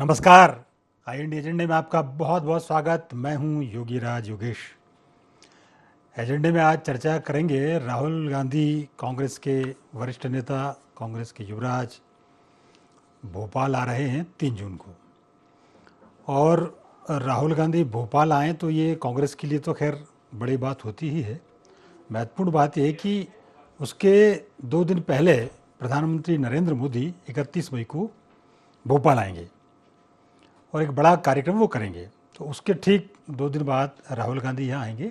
नमस्कार। आई इंडिया एजेंडे में आपका बहुत बहुत स्वागत। मैं हूं योगी राज योगेश। एजेंडे में आज चर्चा करेंगे राहुल गांधी, कांग्रेस के वरिष्ठ नेता, कांग्रेस के युवराज भोपाल आ रहे हैं 3 जून को। और राहुल गांधी भोपाल आएँ तो ये कांग्रेस के लिए तो खैर बड़ी बात होती ही है। महत्वपूर्ण बात यह है कि उसके 2 दिन पहले प्रधानमंत्री नरेंद्र मोदी 31 मई को भोपाल आएंगे और एक बड़ा कार्यक्रम वो करेंगे। तो उसके ठीक 2 दिन बाद राहुल गांधी यहाँ आएंगे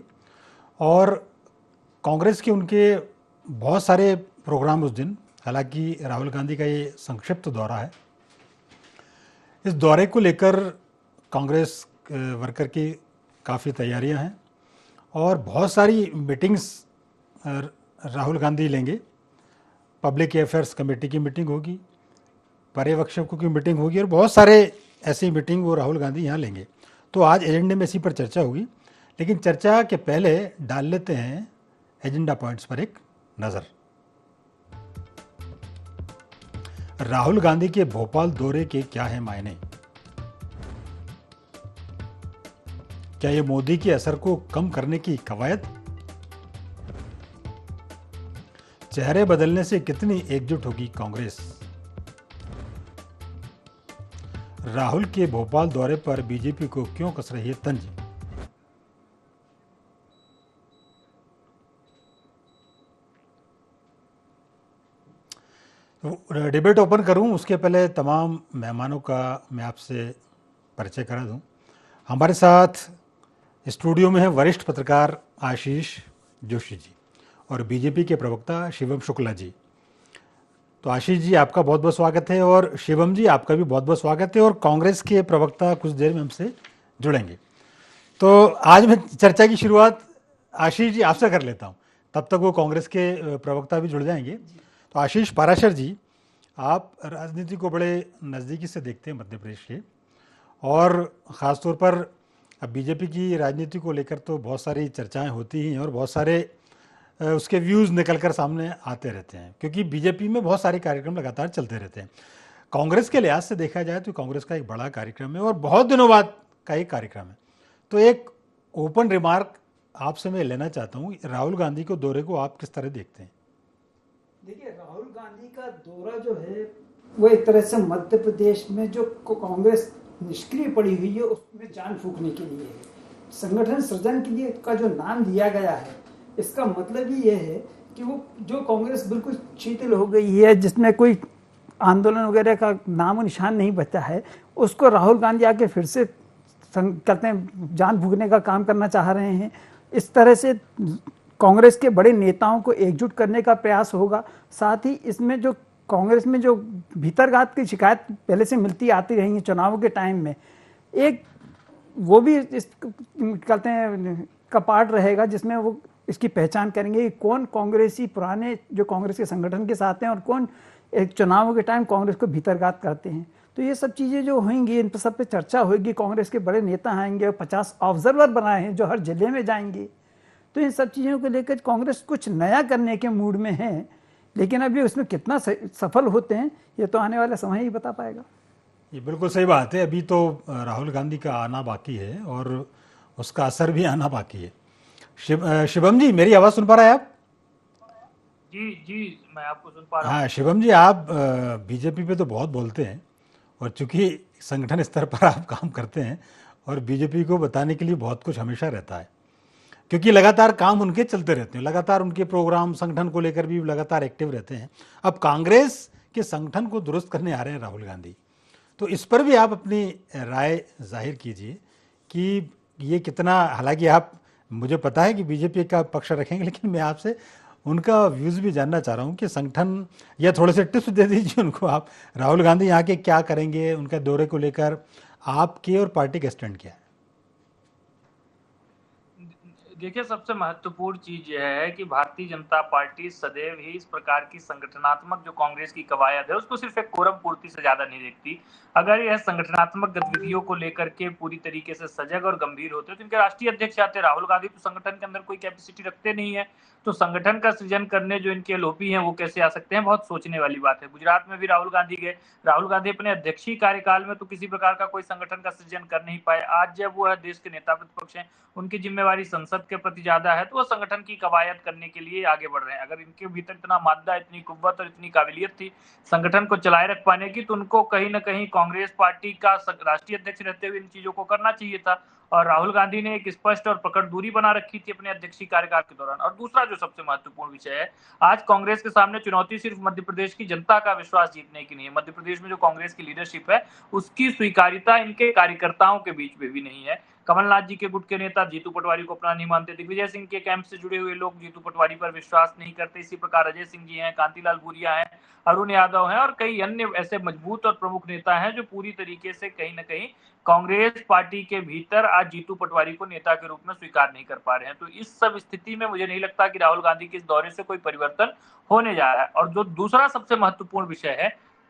और कांग्रेस के उनके बहुत सारे प्रोग्राम उस दिन। हालांकि राहुल गांधी का ये संक्षिप्त दौरा है। इस दौरे को लेकर कांग्रेस वर्कर की काफ़ी तैयारियां हैं और बहुत सारी मीटिंग्स राहुल गांधी लेंगे। पब्लिक अफेयर्स कमेटी की मीटिंग होगी, पर्यवेक्षकों की मीटिंग होगी और बहुत सारे ऐसी मीटिंग वो राहुल गांधी यहाँ लेंगे। तो आज एजेंडे में इसी पर चर्चा होगी, लेकिन चर्चा के पहले डाल लेते हैं एजेंडा पॉइंट्स पर एक नज़र। राहुल गांधी के भोपाल दौरे के क्या है मायने? क्या ये मोदी के असर को कम करने की कवायद? चेहरे बदलने से कितनी एकजुट होगी कांग्रेस? राहुल के भोपाल दौरे पर बीजेपी को क्यों कस रही है तंज? तो डिबेट ओपन करूं उसके पहले तमाम मेहमानों का मैं आपसे परिचय करा दूं। हमारे साथ स्टूडियो में है वरिष्ठ पत्रकार आशीष जोशी जी और बीजेपी के प्रवक्ता शिवम शुक्ला जी। तो आशीष जी आपका बहुत बहुत स्वागत है और शिवम जी आपका भी बहुत बहुत स्वागत है। और कांग्रेस के प्रवक्ता कुछ देर में हमसे जुड़ेंगे। तो आज मैं चर्चा की शुरुआत आशीष जी आपसे कर लेता हूं, तब तक वो कांग्रेस के प्रवक्ता भी जुड़ जाएंगे। तो आशीष पाराशर जी, आप राजनीति को बड़े नज़दीकी से देखते हैं मध्य प्रदेश के, और ख़ासतौर पर अब बीजेपी की राजनीति को लेकर तो बहुत सारी चर्चाएं होती ही हैं और बहुत सारे उसके व्यूज़ निकल कर सामने आते रहते हैं, क्योंकि बीजेपी में बहुत सारे कार्यक्रम लगातार चलते रहते हैं। कांग्रेस के लिहाज से देखा जाए तो कांग्रेस का एक बड़ा कार्यक्रम है और बहुत दिनों बाद का एक कार्यक्रम है। तो एक ओपन रिमार्क आपसे मैं लेना चाहता हूँ, राहुल गांधी को दौरे को आप किस तरह देखते हैं? देखिए, राहुल गांधी का दौरा जो है वो एक तरह से मध्य प्रदेश में जो कांग्रेस निष्क्रिय पड़ी हुई है उसमें जान फूंकने के लिए है। संगठन सृजन के लिए का जो नाम दिया गया है, इसका मतलब ही ये है कि वो जो कांग्रेस बिल्कुल शिथिल हो गई है, जिसमें कोई आंदोलन वगैरह का नाम और निशान नहीं बचा है, उसको राहुल गांधी आके फिर से कहते हैं जान फूंकने का काम करना चाह रहे हैं। इस तरह से कांग्रेस के बड़े नेताओं को एकजुट करने का प्रयास होगा। साथ ही इसमें जो कांग्रेस में जो भीतरघात की शिकायत पहले से मिलती आती रही है चुनावों के टाइम में, एक वो भी इस कहते हैं कपाट रहेगा जिसमें वो इसकी पहचान करेंगे कि कौन कांग्रेसी पुराने जो कांग्रेस के संगठन के साथ हैं और कौन एक चुनावों के टाइम कांग्रेस को भीतरघात करते हैं। तो ये सब चीज़ें जो होंगी, इन पर सब पे चर्चा होगी। कांग्रेस के बड़े नेता आएंगे और 50 ऑब्जर्वर बनाए हैं जो हर जिले में जाएंगे। तो इन सब चीज़ों को लेकर कांग्रेस कुछ नया करने के मूड में है, लेकिन अभी उसमें कितना सफल होते हैं ये तो आने वाला समय ही बता पाएगा। ये बिल्कुल सही बात है। अभी तो राहुल गांधी का आना बाकी है और उसका असर भी आना बाकी है। शिवम जी, मेरी आवाज़ सुन पा रहे हैं आप? जी जी, मैं आपको सुन पा रहा हूँ। हाँ शिवम जी, आप बीजेपी पे तो बहुत बोलते हैं और चूंकि संगठन स्तर पर आप काम करते हैं और बीजेपी को बताने के लिए बहुत कुछ हमेशा रहता है, क्योंकि लगातार काम उनके चलते रहते हैं, लगातार उनके प्रोग्राम संगठन को लेकर भी लगातार एक्टिव रहते हैं। अब कांग्रेस के संगठन को दुरुस्त करने आ रहे हैं राहुल गांधी, तो इस पर भी आप अपनी राय जाहिर कीजिए कि ये कितना, हालांकि आप, मुझे पता है कि बीजेपी का पक्ष रखेंगे, लेकिन मैं आपसे उनका व्यूज़ भी जानना चाह रहा हूँ कि संगठन, या थोड़े से टिप्स दे दीजिए उनको आप, राहुल गांधी यहाँ के क्या करेंगे, उनके दौरे को लेकर आपके और पार्टी का स्टैंड क्या है? देखिए, सबसे महत्वपूर्ण चीज़ यह है कि भारतीय जनता पार्टी सदैव ही इस प्रकार की संगठनात्मक जो कांग्रेस की कवायद है, उसको सिर्फ एक कोरम पूर्ति से ज़्यादा नहीं देखती। अगर यह संगठनात्मक गतिविधियों को लेकर के पूरी तरीके से सजग और गंभीर होते तो इनके राष्ट्रीय अध्यक्ष आते। राहुल गांधी तो संगठन के अंदर कोई कैपेसिटी रखते नहीं है, तो संगठन का सृजन करने जो इनके लोभी हैं वो कैसे आ सकते हैं, बहुत सोचने वाली बात है। गुजरात में भी राहुल गांधी गए, राहुल गांधी अपने अध्यक्षीय कार्यकाल में तो किसी प्रकार का कोई संगठन का सृजन कर नहीं पाए। आज जब वो देश के नेता प्रतिपक्ष हैं, उनकी जिम्मेवारी संसद के प्रति ज्यादा है, तो वो संगठन की कवायद करने के लिए आगे बढ़ रहे हैं। अगर इनके भीतर इतना मादा, इतनी कुव्वत और इतनी काबिलियत थी संगठन को चलाए रख पाने की, तो उनको कहीं ना कहीं कांग्रेस पार्टी का राष्ट्रीय अध्यक्ष रहते हुए इन चीजों को करना चाहिए था। और राहुल गांधी ने एक स्पष्ट और प्रकट दूरी बना रखी थी अपने अध्यक्षीय कार्यकाल के दौरान। और दूसरा जो सबसे महत्वपूर्ण विषय है, आज कांग्रेस के सामने चुनौती सिर्फ मध्य प्रदेश की जनता का विश्वास जीतने की नहीं है। मध्य प्रदेश में जो कांग्रेस की लीडरशिप है, उसकी स्वीकार्यता इनके कार्यकर्ताओं के बीच में भी नहीं है। कमलनाथ जी के गुट के नेता जीतू पटवारी को अपना नहीं मानते, दिग्विजय सिंह के कैंप से जुड़े हुए लोग जीतू पटवारी पर विश्वास नहीं करते। इसी प्रकार अजय सिंह जी हैं, कांतिलाल भूरिया हैं, अरुण यादव हैं और कई अन्य ऐसे मजबूत और प्रमुख नेता हैं जो पूरी तरीके से कहीं ना कहीं कांग्रेस पार्टी के भीतर आज जीतू पटवारी को नेता के रूप में स्वीकार नहीं कर पा रहे हैं। तो इस सब स्थिति में मुझे नहीं लगता कि राहुल गांधी के इस दौरे से कोई परिवर्तन होने जा रहा है। और जो दूसरा सबसे महत्वपूर्ण विषय है,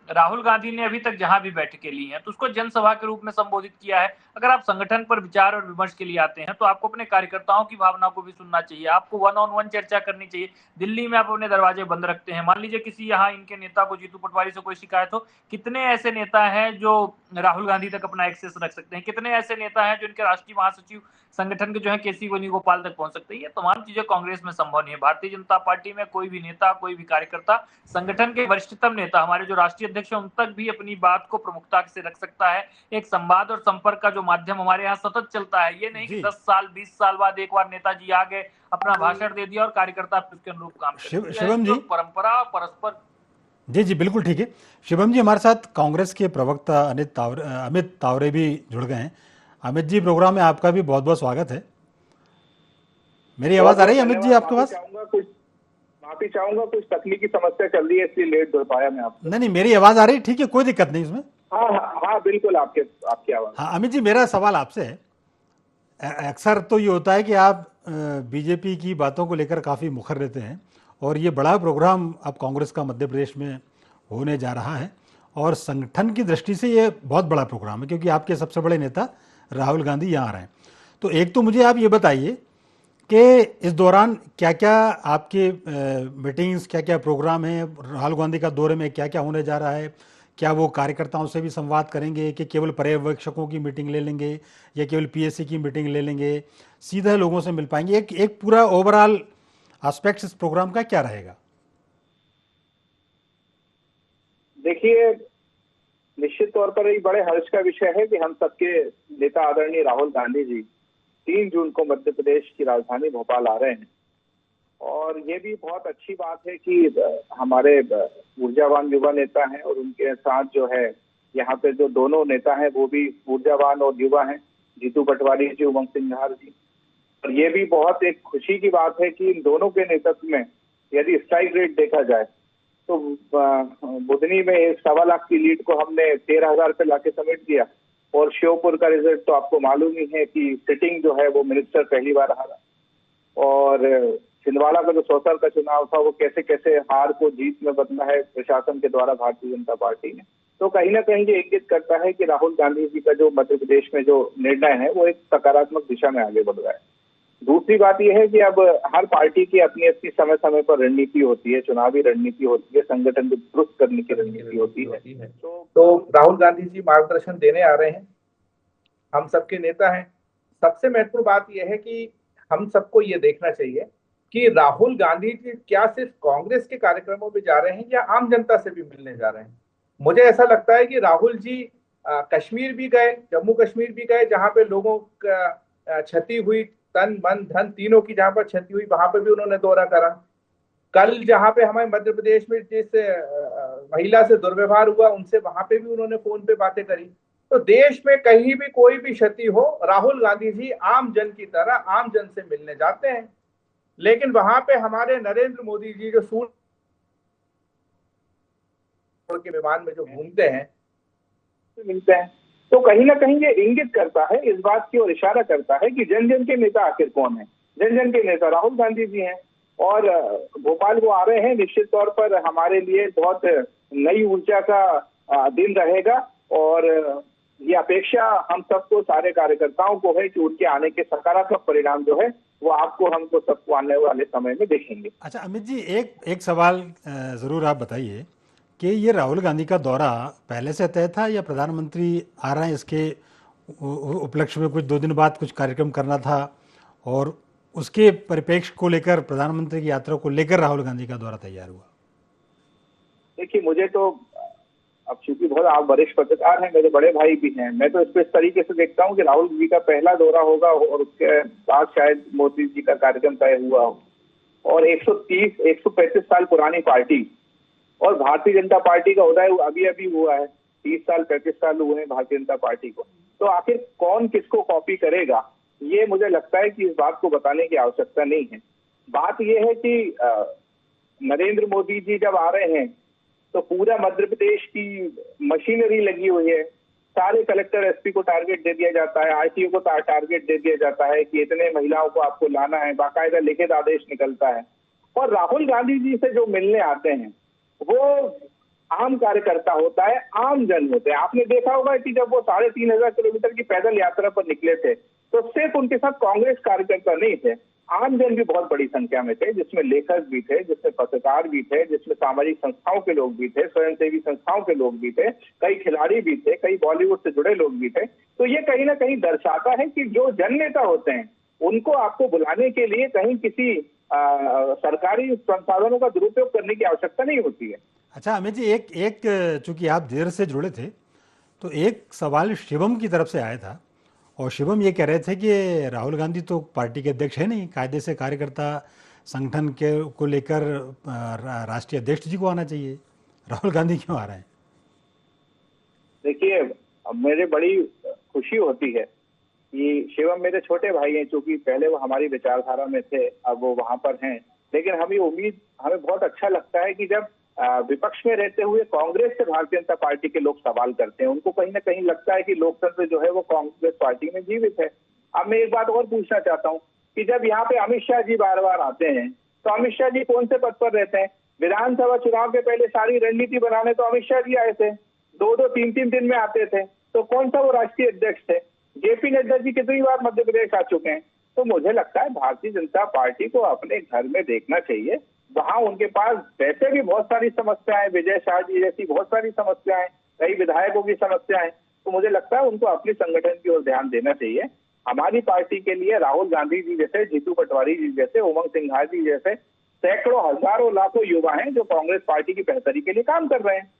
राहुल गांधी ने अभी तक जहां भी बैठकें ली हैं तो उसको जनसभा के रूप में संबोधित किया है। अगर आप संगठन पर विचार और विमर्श के लिए आते हैं तो आपको अपने कार्यकर्ताओं की भावना को भी सुनना चाहिए, आपको वन ऑन वन चर्चा करनी चाहिए। दिल्ली में आप अपने दरवाजे बंद रखते हैं। मान लीजिए किसी यहाँ इनके नेता को, जीतू पटवारी से कोई शिकायत हो, कितने ऐसे नेता हैं जो राहुल गांधी तक अपना एक्सेस रख सकते हैं? कितने ऐसे नेता हैं जो इनके राष्ट्रीय महासचिव संगठन के जो है केसी वेणुगोपाल तक पहुंच सकते हैं? ये तमाम चीजें कांग्रेस में संभव नहीं है। भारतीय जनता पार्टी में कोई भी नेता, कोई भी कार्यकर्ता संगठन के वरिष्ठतम नेता, हमारे जो राष्ट्रीय अध्यक्ष हैं, उन तक भी अपनी बात को प्रमुखता से रख सकता है। एक संवाद और संपर्क का जो माध्यम हमारे यहाँ सतत चलता है, ये नहीं कि 10 साल 20 साल बाद एक बार नेताजी आ गए, अपना भाषण दे दिया और कार्यकर्ता उसके अनुरूप काम कर। शिवम जी, परंपरा परस्पर। जी जी बिल्कुल ठीक है। शिवम जी, हमारे साथ कांग्रेस के प्रवक्ता अमित तावरे भी जुड़ गए हैं। अमित जी, प्रोग्राम में आपका भी बहुत बहुत स्वागत है। मेरी आवाज आ रही है अमित जी आपके पास? माफी चाहूंगा, कुछ तकनीकी समस्या चल रही है इसलिए लेट हो पाया मैं आपको। नहीं, मेरी आवाज आ रही है, ठीक है, कोई दिक्कत नहीं इसमें। हाँ हाँ हाँ, बिल्कुल आपकी आवाज। हाँ अमित जी, मेरा सवाल आपसे है, अक्सर तो ये होता है कि आप बीजेपी की बातों को लेकर काफ़ी मुखर रहते हैं और ये बड़ा प्रोग्राम अब कांग्रेस का मध्य प्रदेश में होने जा रहा है और संगठन की दृष्टि से ये बहुत बड़ा प्रोग्राम है क्योंकि आपके सबसे बड़े नेता राहुल गांधी यहाँ आ रहे हैं। तो एक तो मुझे आप ये बताइए कि इस दौरान क्या क्या आपके मीटिंग्स, क्या क्या प्रोग्राम हैं, राहुल गांधी का दौरे में क्या क्या होने जा रहा है? क्या वो कार्यकर्ताओं से भी संवाद करेंगे कि केवल पर्यवेक्षकों की मीटिंग ले लेंगे या केवल पीएससी की मीटिंग ले लेंगे, सीधे लोगों से मिल पाएंगे? एक पूरा ओवरऑल एस्पेक्ट इस प्रोग्राम का क्या रहेगा? देखिए, निश्चित तौर पर ये बड़े हर्ष का विषय है कि हम सबके नेता आदरणीय राहुल गांधी जी 3 जून को मध्य प्रदेश की राजधानी भोपाल आ रहे हैं। और ये भी बहुत अच्छी बात है कि हमारे ऊर्जावान युवा नेता हैं और उनके साथ जो है यहाँ पे जो दोनों नेता हैं वो भी ऊर्जावान और युवा हैं, जीतू पटवारी जी, उमंग सिंघार जी। और ये भी बहुत एक खुशी की बात है कि इन दोनों के नेतृत्व में यदि स्ट्राइक रेट देखा जाए तो बुधनी में 1.25 लाख की लीड को हमने 13,000 पे लाके समेट दिया। और श्योपुर का रिजल्ट तो आपको मालूम ही है कि सिटिंग जो है वो मिनिस्टर पहली बार हारा। और छिंदवाड़ा का जो सौसर का चुनाव था वो कैसे कैसे हार को जीत में बदला है प्रशासन के द्वारा भारतीय जनता पार्टी ने। तो कहीं ना कहीं ये इंगित करता है कि राहुल गांधी जी का जो मध्य प्रदेश में जो निर्णय है वो एक सकारात्मक दिशा में आगे बढ़ रहा है। दूसरी बात यह है कि अब हर पार्टी की अपनी अपनी समय समय पर रणनीति होती है, चुनावी रणनीति होती है, संगठन को दुरुस्त करने की रणनीति होती है। तो राहुल गांधी जी मार्गदर्शन देने आ रहे हैं, हम सबके नेता हैं। सबसे महत्वपूर्ण बात यह है कि हम सबको ये देखना चाहिए कि राहुल गांधी जी क्या सिर्फ कांग्रेस के कार्यक्रमों में जा रहे हैं या आम जनता से भी मिलने जा रहे हैं। मुझे ऐसा लगता है कि राहुल जी कश्मीर भी गए, जम्मू कश्मीर भी गए, जहां पे लोगों का क्षति हुई, तन मन धन तीनों की जहां पर क्षति हुई, वहां पर भी उन्होंने दौरा करा। कल जहां पे हमारे मध्य प्रदेश में जिस महिला से दुर्व्यवहार हुआ उनसे वहां पे भी उन्होंने फोन पे बातें करी। तो देश में कहीं भी कोई भी क्षति हो, राहुल गांधी जी आम जन की तरह आम जन से मिलने जाते हैं। लेकिन वहां पे हमारे नरेंद्र मोदी जी जो सूर्य के विमान में जो घूमते हैं, मिलते हैं, तो कहीं ना कहीं ये इंगित करता है, इस बात की ओर इशारा करता है कि जन जन के नेता आखिर कौन है। जन जन के नेता राहुल गांधी जी हैं और भोपाल वो आ रहे हैं। निश्चित तौर पर हमारे लिए बहुत नई ऊर्जा का दिन रहेगा और ये अपेक्षा हम सबको, सारे कार्यकर्ताओं को है कि उनके आने के सकारात्मक परिणाम जो है वो आपको, हमको सबको आने वाले समय में देखेंगे। अच्छा अमित जी, एक सवाल ज़रूर आप बताइए कि ये राहुल गांधी का दौरा पहले से तय था या प्रधानमंत्री आ रहे हैं इसके उपलक्ष्य में कुछ 2 दिन बाद कुछ कार्यक्रम करना था और उसके परिप्रेक्ष्य को लेकर प्रधानमंत्री की यात्रा को लेकर राहुल गांधी का दौरा तैयार हुआ? देखिए, मुझे तो अब चूंकि बहुत आप वरिष्ठ पत्रकार हैं, मेरे बड़े भाई भी हैं, मैं तो इसको इस तरीके से देखता हूं कि राहुल जी का पहला दौरा होगा और उसके बाद शायद मोदी जी का कार्यक्रम तय हुआ हो। और 135 साल पुरानी पार्टी और भारतीय जनता पार्टी का उदय अभी अभी हुआ है, 35 साल हुए हैं भारतीय जनता पार्टी को। तो आखिर कौन किसको कॉपी करेगा, ये मुझे लगता है कि इस बात को बताने की आवश्यकता नहीं है। बात यह है कि नरेंद्र मोदी जी जब आ रहे हैं तो पूरा मध्य प्रदेश की मशीनरी लगी हुई है। सारे कलेक्टर एसपी को टारगेट दे दिया जाता है, आरटीओ को टारगेट दे दिया जाता है कि इतने महिलाओं को आपको लाना है, बाकायदा लिखित आदेश निकलता है। और राहुल गांधी जी से जो मिलने आते हैं वो आम कार्यकर्ता होता है, आम जन होते हैं। आपने देखा होगा कि जब वो 3,500 किलोमीटर की पैदल यात्रा पर निकले थे तो सिर्फ उनके साथ कांग्रेस कार्यकर्ता नहीं थे, आम जन भी बहुत बड़ी संख्या में थे, जिसमें लेखक भी थे, जिसमें पत्रकार भी थे, जिसमें सामाजिक संस्थाओं के लोग भी थे, स्वयंसेवी संस्थाओं के लोग भी थे, कई खिलाड़ी भी थे, कई बॉलीवुड से जुड़े लोग भी थे। तो ये कहीं ना कहीं दर्शाता है कि जो जन नेता होते हैं उनको आपको बुलाने के लिए कहीं किसी सरकारी संसाधनों का दुरुपयोग करने की आवश्यकता नहीं होती है। अच्छा अमित जी, एक चूंकि आप देर से जुड़े थे तो एक सवाल शिवम की तरफ से आया था और शिवम ये कह रहे थे कि राहुल गांधी तो पार्टी के अध्यक्ष है नहीं, कायदे से कार्यकर्ता संगठन के को लेकर राष्ट्रीय अध्यक्ष जी को आना चाहिए, राहुल गांधी क्यों आ रहे हैं? देखिए, अब मेरे बड़ी खुशी होती है कि शिवम मेरे छोटे भाई हैं, क्योंकि पहले वो हमारी विचारधारा में थे, अब वो वहां पर हैं। लेकिन हमें बहुत अच्छा लगता है कि जब विपक्ष में रहते हुए कांग्रेस से भारतीय जनता पार्टी के लोग सवाल करते हैं, उनको कहीं ना कहीं लगता है कि लोकतंत्र जो है वो कांग्रेस पार्टी में जीवित है। अब मैं एक बात और पूछना चाहता हूँ कि जब यहाँ पे अमित शाह जी बार बार आते हैं तो अमित शाह जी कौन से पद पर रहते हैं? विधानसभा चुनाव के पहले सारी रणनीति बनाने तो अमित शाह जी आए थे, 2-2, 3-3 दिन में आते थे, तो कौन सा वो राष्ट्रीय अध्यक्ष थे? जेपी नड्डा जी कितनी बार मध्य प्रदेश आ चुके हैं। तो मुझे लगता है भारतीय जनता पार्टी को अपने घर में देखना चाहिए। वहां उनके पास वैसे भी बहुत सारी समस्याएं, विजय शाह जी जैसी बहुत सारी समस्याएं, कई विधायकों की समस्याएं, तो मुझे लगता है उनको अपने संगठन की ओर ध्यान देना चाहिए। हमारी पार्टी के लिए राहुल गांधी जी जैसे, जीतू पटवारी जी जैसे, उमंग सिंघार जी जैसे सैकड़ों, हजारों, लाखों युवा हैं जो कांग्रेस पार्टी की बेहतरी के लिए काम कर रहे हैं।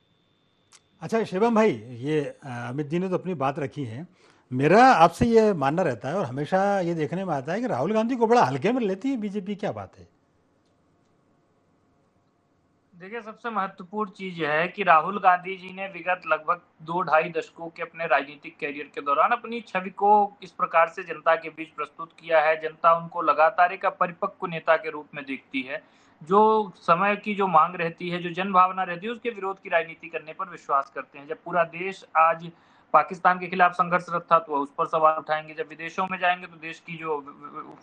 अच्छा शिवम भाई, ये अमित जी ने तो अपनी बात रखी है, मेरा आपसे ये मानना रहता है और हमेशा ये देखने में आता है कि राहुल गांधी को बड़ा हल्के में लेती है बीजेपी, क्या बात है? देखिए, सबसे महत्वपूर्ण चीज यह है कि राहुल गांधी जी ने विगत लगभग 2-2.5 दशकों के अपने राजनीतिक कैरियर के दौरान अपनी छवि को इस प्रकार से जनता के बीच प्रस्तुत किया है। जनता उनको लगातार एक परिपक्व नेता के रूप में देखती है, जो समय की जो मांग रहती है, जो जन भावना रहती है, उसके विरोध की राजनीति करने पर विश्वास करते हैं। जब पूरा देश आज पाकिस्तान के खिलाफ संघर्षरत था तो उस पर सवाल उठाएंगे, जब विदेशों में जाएंगे तो देश की जो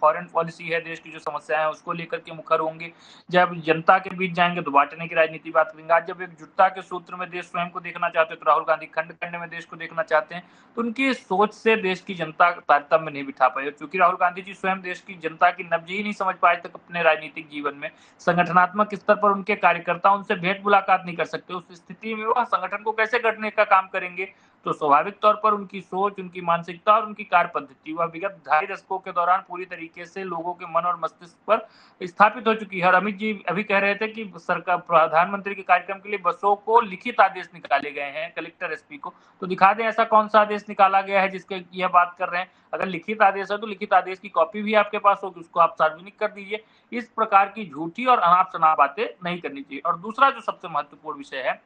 फॉरेन पॉलिसी है, देश की जो समस्याएं हैं उसको लेकर के मुखर होंगे, जब जनता के बीच जाएंगे तो बांटने की राजनीति बात करेंगे। आज जब एकजुटता के सूत्र में देश स्वयं को देखना चाहते हैं तो राहुल गांधी खंड खंड में देश को देखना चाहते हैं, तो उनकी सोच से देश की जनता तारतम्य नहीं बिठा पाई। क्योंकि राहुल गांधी जी स्वयं देश की जनता की नब्ज ही नहीं समझ पाए तक अपने राजनीतिक जीवन में, संगठनात्मक स्तर पर उनके कार्यकर्ता उनसे भेंट मुलाकात नहीं कर सकते, उस स्थिति में वह संगठन को कैसे गढ़ने का काम करेंगे? तो स्वाभाविक तौर पर उनकी सोच, उनकी मानसिकता और उनकी कार्य पद्धति वह विगत 2.5 दशकों के दौरान पूरी तरीके से लोगों के मन और मस्तिष्क पर स्थापित हो चुकी है। और अमित जी अभी कह रहे थे कि सरकार, प्रधानमंत्री के कार्यक्रम के लिए बसों को लिखित आदेश निकाले गए हैं कलेक्टर एसपी को, तो दिखा दें ऐसा कौन सा आदेश निकाला गया है जिसके यह बात कर रहे हैं। अगर लिखित आदेश है तो लिखित आदेश की कॉपी भी आपके पास होगी, उसको आप सार्वजनिक कर दीजिए। इस प्रकार की झूठी और अनाप शनाप बातें नहीं करनी चाहिए। और दूसरा जो सबसे महत्वपूर्ण विषय है,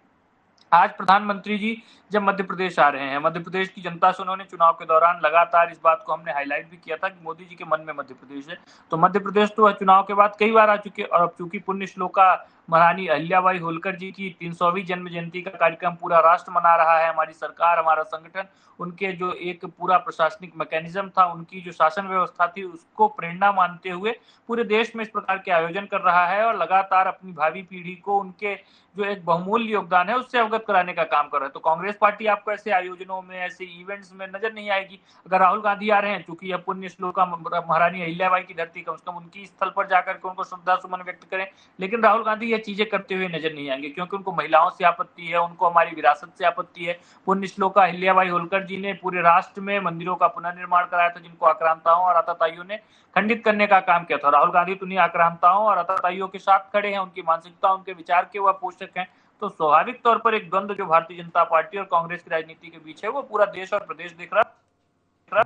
आज प्रधानमंत्री जी जब मध्य प्रदेश आ रहे हैं, मध्य प्रदेश की जनता से उन्होंने चुनाव के दौरान लगातार इस बात को हमने हाईलाइट भी किया था कि मोदी जी के मन में मध्य प्रदेश है। तो मध्य प्रदेश तो चुनाव के बाद कई बार आ चुके, और अब चूंकि पुण्य श्लोक का महारानी अहिल्याबाई होलकर जी की 300वीं जन्म जयंती का कार्यक्रम पूरा राष्ट्र मना रहा है। हमारी सरकार, हमारा संगठन, उनके जो एक पूरा प्रशासनिक मैकेनिज्म था, उनकी जो शासन व्यवस्था थी, उसको प्रेरणा मानते हुए पूरे देश में इस प्रकार के आयोजन कर रहा है और लगातार अपनी भावी पीढ़ी को उनके जो एक बहुमूल्य योगदान है उससे अवगत कराने का काम कर रहा है। तो कांग्रेस पार्टी आपको ऐसे आयोजनों में, ऐसे इवेंट्स में नजर नहीं आएगी। अगर राहुल गांधी आ रहे हैं, चूंकि यह पुण्य श्लोका महारानी अहिल्याबाई की धरती, कम से कम उनकी स्थल पर जाकर के उनको श्रद्धा सुमन व्यक्त करें, लेकिन राहुल गांधी ये चीजें करते हुए नजर नहीं आएंगे, क्योंकि उनको महिलाओं से आपत्ति है, उनको हमारी विरासत से आपत्ति है। पुण्य श्लोका अहिल्याबाई होलकर जी ने पूरे राष्ट्र में मंदिरों का पुनर्निर्माण कराया था, जिनको आक्रांताओं और आतताइयों ने खंडित करने का काम किया था। राहुल गांधी तो उन्हीं आक्रांताओं और आतताइयों के साथ खड़े हैं, उनकी मानसिकता, उनके विचार के वह पोषक हैं। तो स्वाभाविक तौर पर एक द्वंद्व जो भारतीय जनता पार्टी और कांग्रेस की राजनीति के बीच है, वो पूरा देश और प्रदेश देख रहा।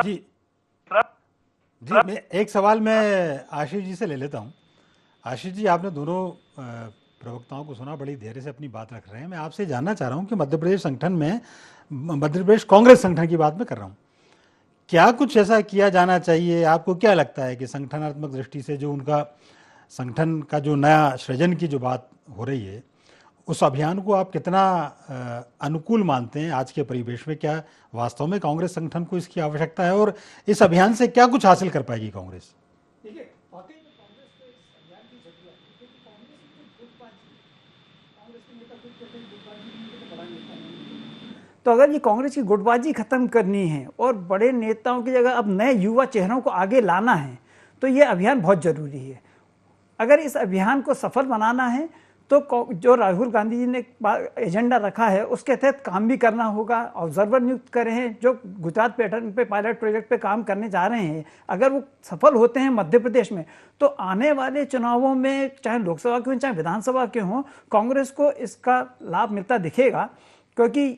जी जी, मैं एक सवाल मैं आशीष जी से ले लेता हूँ। आशीष जी, आपने दोनों प्रवक्ताओं को सुना, बड़ी धैर्य से अपनी बात रख रहे हैं। मैं आपसे जानना चाह रहा हूँ कि मध्य प्रदेश संगठन में, मध्य प्रदेश कांग्रेस संगठन की बात मैं कर रहा हूँ, क्या कुछ ऐसा किया जाना चाहिए? आपको क्या लगता है कि संगठनात्मक दृष्टि से जो उनका संगठन का जो नया सृजन की जो बात हो रही है, उस अभियान को आप कितना अनुकूल मानते हैं आज के परिवेश में? क्या वास्तव में कांग्रेस संगठन को इसकी आवश्यकता है और इस अभियान से क्या कुछ हासिल कर पाएगी कांग्रेस? देखिए, वाकई में कांग्रेस को इस अभियान की जरूरत है, क्योंकि कांग्रेस में जो गुटबाजी, कांग्रेस के नेता खुद कहते हैं गुटबाजी नहीं है तो बड़ा नेता नहीं है। तो अगर ये कांग्रेस की गुटबाजी खत्म करनी है और बड़े नेताओं की जगह अब नए युवा चेहरों को आगे लाना है, तो ये अभियान बहुत जरूरी है। अगर इस अभियान को सफल बनाना है तो जो राहुल गांधी जी ने एजेंडा रखा है उसके तहत काम भी करना होगा। ऑब्जर्वर नियुक्त करे हैं जो गुजरात पैटर्न पे पायलट प्रोजेक्ट पे काम करने जा रहे हैं। अगर वो सफल होते हैं मध्य प्रदेश में, तो आने वाले चुनावों में, चाहे लोकसभा के हों चाहे विधानसभा के हों, कांग्रेस को इसका लाभ मिलता दिखेगा, क्योंकि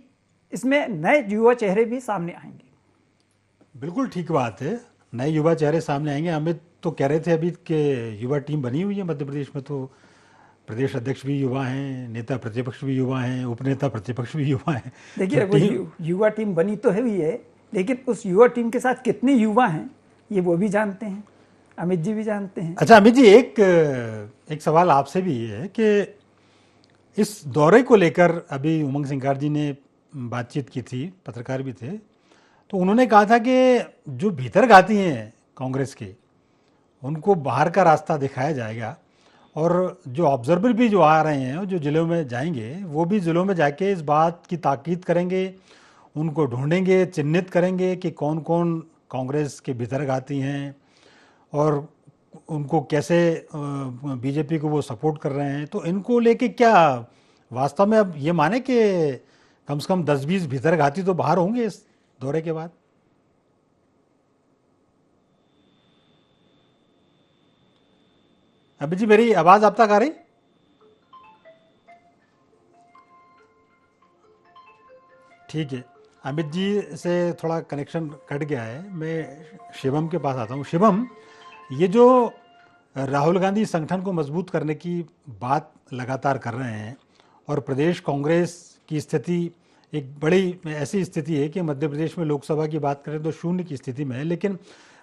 इसमें नए युवा चेहरे भी सामने आएंगे। बिल्कुल ठीक बात है, नए युवा चेहरे सामने आएंगे। अमित तो कह रहे थे अभी कि युवा टीम बनी हुई है मध्य प्रदेश में, तो प्रदेश अध्यक्ष भी युवा हैं, नेता प्रतिपक्ष भी युवा हैं, उपनेता प्रतिपक्ष भी युवा हैं। देखिए, वो युवा टीम बनी तो है भी है, लेकिन उस युवा टीम के साथ कितने युवा हैं ये वो भी जानते हैं, अमित जी भी जानते हैं। अच्छा अमित जी, एक सवाल आपसे भी ये है कि इस दौरे को लेकर अभी उमंग सिंघार जी ने बातचीत की थी, पत्रकार भी थे, तो उन्होंने कहा था कि जो भीतरघाती हैं कांग्रेस के, उनको बाहर का रास्ता दिखाया जाएगा और जो ऑब्जर्वर भी जो आ रहे हैं, जो ज़िलों में जाएंगे, वो भी ज़िलों में जाके इस बात की ताकीद करेंगे, उनको ढूंढेंगे, चिन्हित करेंगे कि कौन कौन कांग्रेस के भीतरघाती हैं और उनको कैसे बीजेपी को वो सपोर्ट कर रहे हैं। तो इनको लेके क्या वास्तव में अब ये माने कि कम से कम 10-20 भीतरघाती तो बाहर होंगे इस दौरे के बाद? अभी जी, मेरी आवाज आप तक आ रही? ठीक है, अमित जी से थोड़ा कनेक्शन कट गया है। मैं शिवम के पास आता हूँ। शिवम, ये जो राहुल गांधी संगठन को मजबूत करने की बात लगातार कर रहे हैं और प्रदेश कांग्रेस की स्थिति एक बड़ी ऐसी स्थिति है कि मध्य प्रदेश में लोकसभा की बात करें तो शून्य की स्थिति में है, लेकिन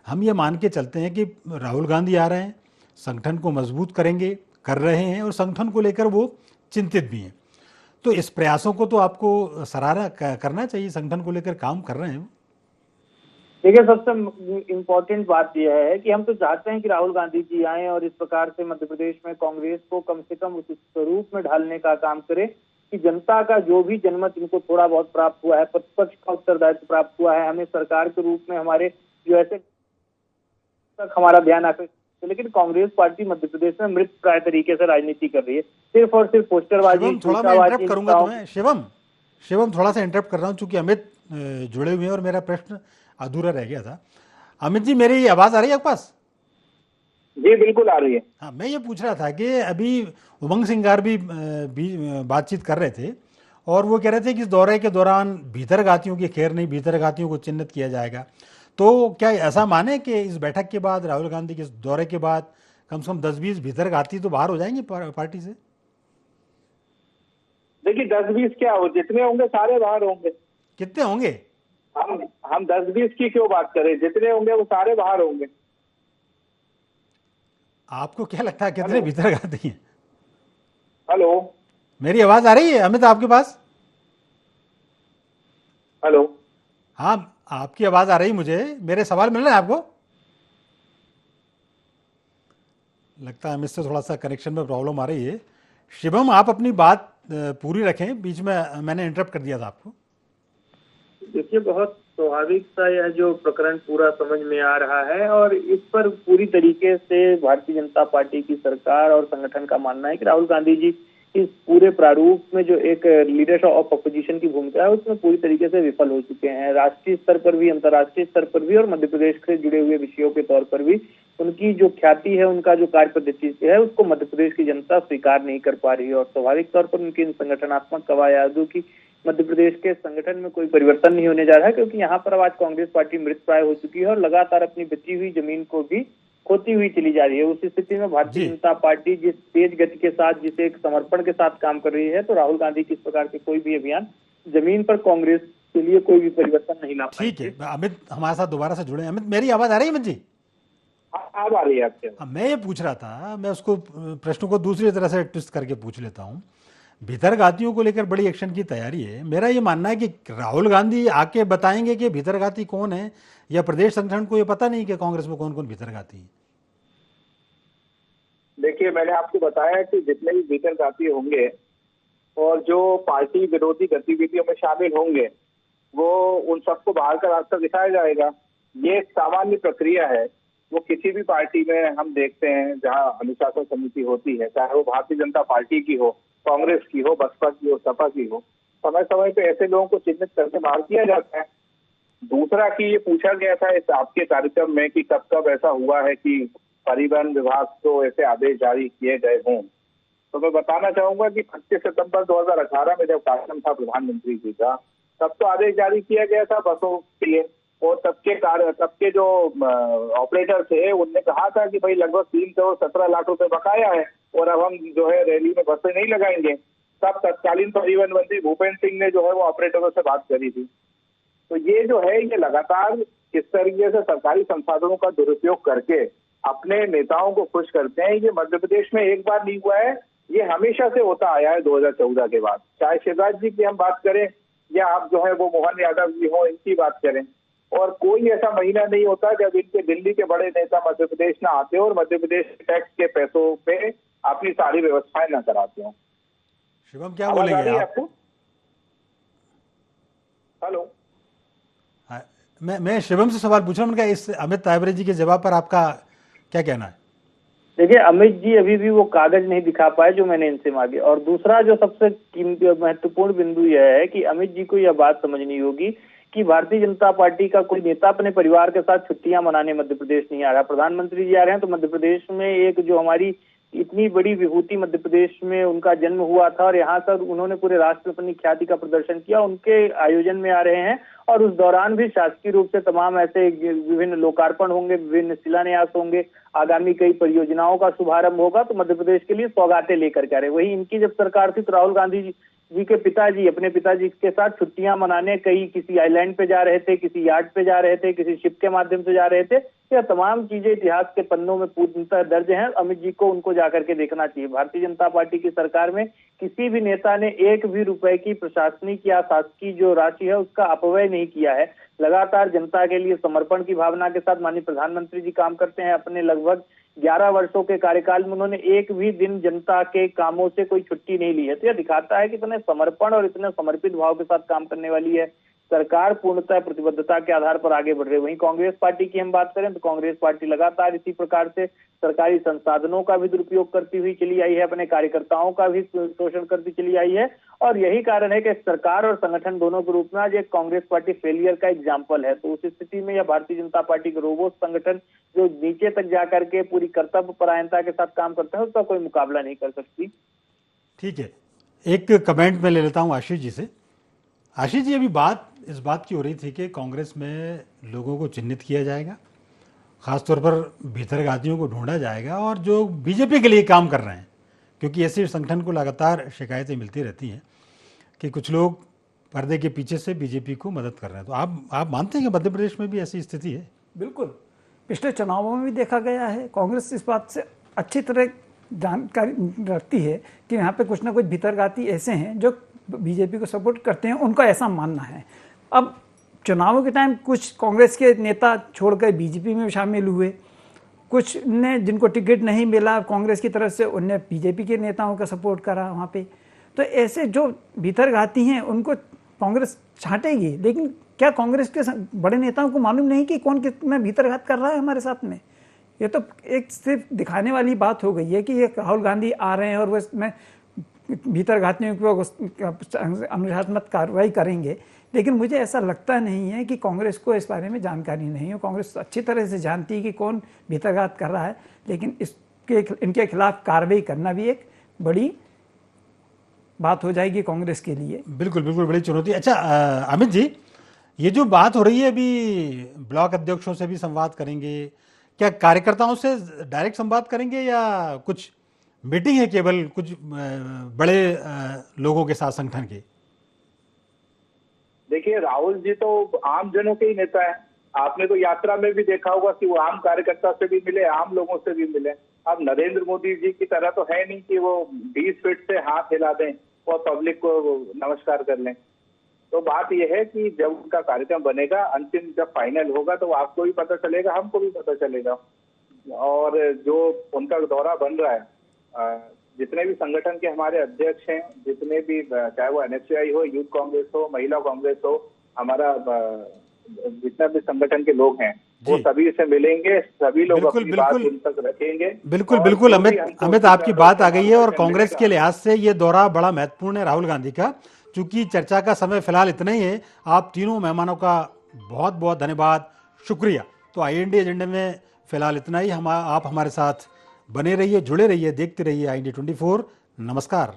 हम ये मान के चलते हैं कि राहुल गांधी आ रहे हैं, संगठन को मजबूत करेंगे, कर रहे हैं और संगठन को लेकर वो चिंतित भी हैं। तो इस प्रयासों को तो आपको सराहना करना चाहिए, संगठन को लेकर काम कर रहे हैं। देखिए, सबसे इम्पोर्टेंट बात यह है कि हम तो चाहते हैं कि राहुल गांधी जी आए और इस प्रकार से मध्य प्रदेश में कांग्रेस को कम से कम उस स्वरूप में ढालने का काम करे कि जनता का जो भी जनमत इनको थोड़ा बहुत प्राप्त हुआ है, प्रतिपक्ष का उत्तरदायित्व प्राप्त हुआ है, हमें सरकार के रूप में हमारे जो ऐसे तक हमारा ध्यान आकर्षित। लेकिन कांग्रेस पार्टी मध्य प्रदेश में मृत प्राय तरीके से राजनीति कर रही है, सिर्फ और सिर्फ पोस्टरबाजी। थोड़ा मैं इंटरप्ट करूंगा तुम्हें शिवम, थोड़ा सा इंटरप्ट कर रहा हूं चूंकि अमित जुड़े हुए हैं और मेरा प्रश्न अधूरा रह गया था। अमित जी, मेरी आवाज आ रही है आपके पास? जी बिल्कुल आ रही है। हाँ, मैं ये पूछ रहा था कि अभी उमंग सिंघार भी बातचीत कर रहे थे और वो कह रहे थे कि इस दौरे के दौरान भीतरघातियों की खैर नहीं, भीतरघातियों को चिन्हित किया जाएगा। तो क्या ऐसा माने कि इस बैठक के बाद, राहुल गांधी के दौरे के बाद कम से कम 10-20 भीतरघाती तो बाहर हो जाएंगे पार्टी से? देखिए, 10-20 क्या हो, जितने होंगे सारे बाहर होंगे। कितने होंगे? हम 10-20 की क्यों बात करें, जितने होंगे वो सारे बाहर होंगे। आपको क्या लगता है कितने भीतरघाती हैं? हेलो मेरी आवाज आ रही है अमित आपके पास? हेलो। हाँ, आपकी आवाज आ रही मुझे। मेरे सवाल मिल रहे हैं आपको? लगता है अमित से थोड़ा सा कनेक्शन में प्रॉब्लम आ रही है। शिवम, आप अपनी बात पूरी रखें, बीच में मैंने इंटरप्ट कर दिया था आपको। देखिए, बहुत स्वाभाविक सा यह जो प्रकरण पूरा समझ में आ रहा है और इस पर पूरी तरीके से भारतीय जनता पार्टी की सरकार और संगठन का मानना है कि राहुल गांधी जी इस पूरे प्रारूप में जो एक लीडर ऑफ अपोजिशन की भूमिका है उसमें पूरी तरीके से विफल हो चुके हैं। राष्ट्रीय स्तर पर भी, अंतर्राष्ट्रीय स्तर पर भी और मध्य प्रदेश से जुड़े हुए विषयों के तौर पर भी उनकी जो ख्याति है, उनका जो कार्य पद्धति है, उसको मध्य प्रदेश की जनता स्वीकार नहीं कर पा रही है और स्वाभाविक तौर पर उनकी इन संगठनात्मक कवायदों की मध्य प्रदेश के संगठन में कोई परिवर्तन नहीं होने जा रहा है, क्योंकि यहाँ पर अब आज कांग्रेस पार्टी मृत प्राय हो चुकी है और लगातार अपनी बची हुई जमीन को भी खोती हुई चली जा रही है। उस स्थिति में भारतीय जनता पार्टी जिस तेज गति के साथ, जिसे एक समर्पण के साथ काम कर रही है, तो राहुल गांधी की इस प्रकार के कोई भी अभियान जमीन पर कांग्रेस के लिए कोई भी परिवर्तन नहीं ला पाएंगे। ठीक है, अमित हमारे साथ दोबारा से जुड़े। अमित, मेरी आवाज आ रही है अमित जी? अब आ रही है आपके? मैं ये पूछ रहा था, मैं उसको प्रश्न को दूसरी तरह से ट्विस्ट करके पूछ लेता हूँ। भीतरघातियों को लेकर बड़ी एक्शन की तैयारी है। मेरा ये मानना है कि राहुल गांधी आके बताएंगे कि भीतरघाती कौन है, या प्रदेश संगठन को ये पता नहीं कि कांग्रेस में कौन कौन भीतरघाती है? देखिए, मैंने आपको बताया कि जितने भी भीतरघाती होंगे और जो पार्टी विरोधी गतिविधियों में शामिल होंगे, वो उन सबको बाहर का रास्ता दिखाया जाएगा। ये एक सामान्य प्रक्रिया है, वो किसी भी पार्टी में हम देखते हैं जहां अनुशासन समिति होती है, चाहे वो भारतीय जनता पार्टी की हो, कांग्रेस की हो, बसपा की हो, सपा की हो, समय समय पे ऐसे लोगों को चिन्हित करके बाहर किया जाता है। दूसरा कि ये पूछा गया था इस आपके कार्यक्रम में कि कब कब ऐसा हुआ है कि परिवहन विभाग को ऐसे आदेश जारी किए गए हों, तो मैं बताना चाहूंगा कि 25 सितंबर 2018 में जब कार्यक्रम था प्रधानमंत्री जी का, तब तो आदेश जारी किया गया था बसों के लिए, और तब के जो ऑपरेटर थे उनने कहा था कि भाई लगभग 3 करोड़ 17 लाख रुपए बकाया है और अब हम जो है रैली में बसें नहीं लगाएंगे। तब तत्कालीन परिवहन मंत्री भूपेंद्र सिंह ने जो है वो ऑपरेटरों से बात करी थी। तो ये जो है ये लगातार किस तरीके से सरकारी संसाधनों का दुरुपयोग करके अपने नेताओं को खुश करते हैं, ये मध्य प्रदेश में एक बार नहीं हुआ है, ये हमेशा से होता आया है 2014 के बाद। चाहे शिवराज जी की हम बात करें या आप जो है वो मोहन यादव जी हो, इनकी बात करें, और कोई ऐसा महीना नहीं होता जब इनके दिल्ली के बड़े नेता मध्य प्रदेश ना आते हो और मध्य प्रदेश टैक्स के पैसों पे अपनी सारी व्यवस्थाएं न कराते हो। शिवम, क्या बोलेंगे आप? आपको? हेलो, मैं शिवम से सवाल पूछ रहा हूँ, इस अमित तायबरे जी के जवाब पर आपका क्या कहना है? देखिए, अमित जी अभी भी वो कागज नहीं दिखा पाए जो मैंने इनसे मांगे। और दूसरा जो सबसे कीमती और महत्वपूर्ण बिंदु यह है कि अमित जी को यह बात समझनी होगी कि भारतीय जनता पार्टी का कोई नेता अपने परिवार के साथ छुट्टियां मनाने मध्य प्रदेश नहीं आ रहा। प्रधानमंत्री जी आ रहे हैं तो मध्य प्रदेश में एक जो हमारी इतनी बड़ी विभूति मध्य प्रदेश में उनका जन्म हुआ था और यहाँ पर उन्होंने पूरे राष्ट्र में अपनी ख्याति का प्रदर्शन किया, उनके आयोजन में आ रहे हैं और उस दौरान भी शासकीय रूप से तमाम ऐसे विभिन्न लोकार्पण होंगे, विभिन्न शिलान्यास होंगे, आगामी कई परियोजनाओं का शुभारंभ होगा, तो मध्य प्रदेश के लिए सौगातें लेकर के आ रहे। वही इनकी जब सरकार थी तो राहुल गांधी जी के पिताजी अपने पिताजी के साथ छुट्टियां मनाने कहीं किसी आइलैंड पे जा रहे थे, किसी यार्ड पे जा रहे थे, किसी शिप के माध्यम से जा रहे थे। यह तमाम चीजें इतिहास के पन्नों में पूर्णतः दर्ज हैं। अमित जी को उनको जाकर के देखना चाहिए। भारतीय जनता पार्टी की सरकार में किसी भी नेता ने एक भी रुपए की प्रशासनिक या शासकीय जो राशि है उसका अपव्यय नहीं किया है। लगातार जनता के लिए समर्पण की भावना के साथ माननीय प्रधानमंत्री जी काम करते हैं। अपने लगभग 11 वर्षों के कार्यकाल में उन्होंने एक भी दिन जनता के कामों से कोई छुट्टी नहीं ली है। तो यह दिखाता है कि इतने समर्पण और इतने समर्पित भाव के साथ काम करने वाली है सरकार, पूर्णतः प्रतिबद्धता के आधार पर आगे बढ़ रही है। वहीं कांग्रेस पार्टी की हम बात करें तो कांग्रेस पार्टी लगातार इसी प्रकार से सरकारी संसाधनों का भी दुरुपयोग करती हुई चली आई है, अपने कार्यकर्ताओं का भी शोषण करती चली आई है और यही कारण है कि सरकार और संगठन दोनों के रूप में आज एक कांग्रेस पार्टी फेलियर का एग्जाम्पल है। तो उस स्थिति में यह भारतीय जनता पार्टी के रोबोट संगठन जो नीचे तक जाकर के पूरी कर्तव्य परायणता के साथ काम करते हैं उसका कोई मुकाबला नहीं कर सकती। ठीक है, एक कमेंट में ले लेता हूं आशीष जी से। आशीष जी, अभी बात इस बात की हो रही थी कि कांग्रेस में लोगों को चिन्हित किया जाएगा, खासतौर पर भीतरघातियों को ढूंढा जाएगा और जो बीजेपी के लिए काम कर रहे हैं, क्योंकि ऐसे संगठन को लगातार शिकायतें मिलती रहती हैं कि कुछ लोग पर्दे के पीछे से बीजेपी को मदद कर रहे हैं। तो आप मानते हैं कि मध्य प्रदेश में भी ऐसी स्थिति है? बिल्कुल, पिछले चुनावों में भी देखा गया है। कांग्रेस इस बात से अच्छी तरह जानकारी रखती है कि यहाँ पे कुछ ना कुछ भीतरघाती ऐसे हैं जो बीजेपी को सपोर्ट करते हैं, उनका ऐसा मानना है। अब चुनावों के टाइम कुछ कांग्रेस के नेता छोड़कर बीजेपी में शामिल हुए, कुछ ने जिनको टिकट नहीं मिला कांग्रेस की तरफ से उनने बीजेपी के नेताओं का सपोर्ट करा वहाँ पे। तो ऐसे जो भीतरघाती हैं उनको कांग्रेस छांटेगी, लेकिन क्या कांग्रेस के बड़े नेताओं को मालूम नहीं कि कौन कितना भीतरघात कर रहा है हमारे साथ में? ये तो एक सिर्फ दिखाने वाली बात हो गई है कि ये राहुल गांधी आ रहे हैं और वो में भीतरघातियों की अनुशासनात्मक कार्रवाई करेंगे, लेकिन मुझे ऐसा लगता नहीं है कि कांग्रेस को इस बारे में जानकारी नहीं है। कांग्रेस अच्छी तरह से जानती है कि कौन भीतरघात कर रहा है, लेकिन इनके खिलाफ कार्रवाई करना भी एक बड़ी बात हो जाएगी कांग्रेस के लिए। बिल्कुल बिल्कुल, बड़ी चुनौती। अच्छा अमित जी, ये जो बात हो रही है अभी, ब्लॉक अध्यक्षों से भी संवाद करेंगे, क्या कार्यकर्ताओं से डायरेक्ट संवाद करेंगे या कुछ मीटिंग है केवल कुछ बड़े लोगों के साथ संगठन के? देखिए, राहुल जी तो आम जनों के ही नेता है। आपने तो यात्रा में भी देखा होगा कि वो आम कार्यकर्ता से भी मिले, आम लोगों से भी मिले। अब नरेंद्र मोदी जी की तरह तो है नहीं कि वो 20 फीट से हाथ हिला दें और पब्लिक को नमस्कार कर लें। तो बात यह है कि जब उनका कार्यक्रम बनेगा, अंतिम जब फाइनल होगा, तो आपको भी पता चलेगा, हमको भी पता चलेगा। और जो उनका दौरा बन रहा है, जितने भी संगठन के हमारे अध्यक्ष हैं, जितने भी, चाहे वो NSCI हो, यूथ कांग्रेस हो, महिला कांग्रेस हो, हमारा जितना भी संगठन के लोग हैं, वो सभी से मिलेंगे, सभी लोग अपनी बात उन तक रखेंगे। बिल्कुल बिल्कुल अमित आपकी बात आ गई है, और कांग्रेस के लिहाज से ये दौरा बड़ा महत्वपूर्ण है राहुल गांधी का। चूंकि चर्चा का समय फिलहाल इतना ही है, आप तीनों मेहमानों का बहुत बहुत धन्यवाद, शुक्रिया। तो IND एजेंडे में फिलहाल इतना ही। आप हमारे साथ बने रहिए, जुड़े रहिए, देखते रहिए IND 24। नमस्कार।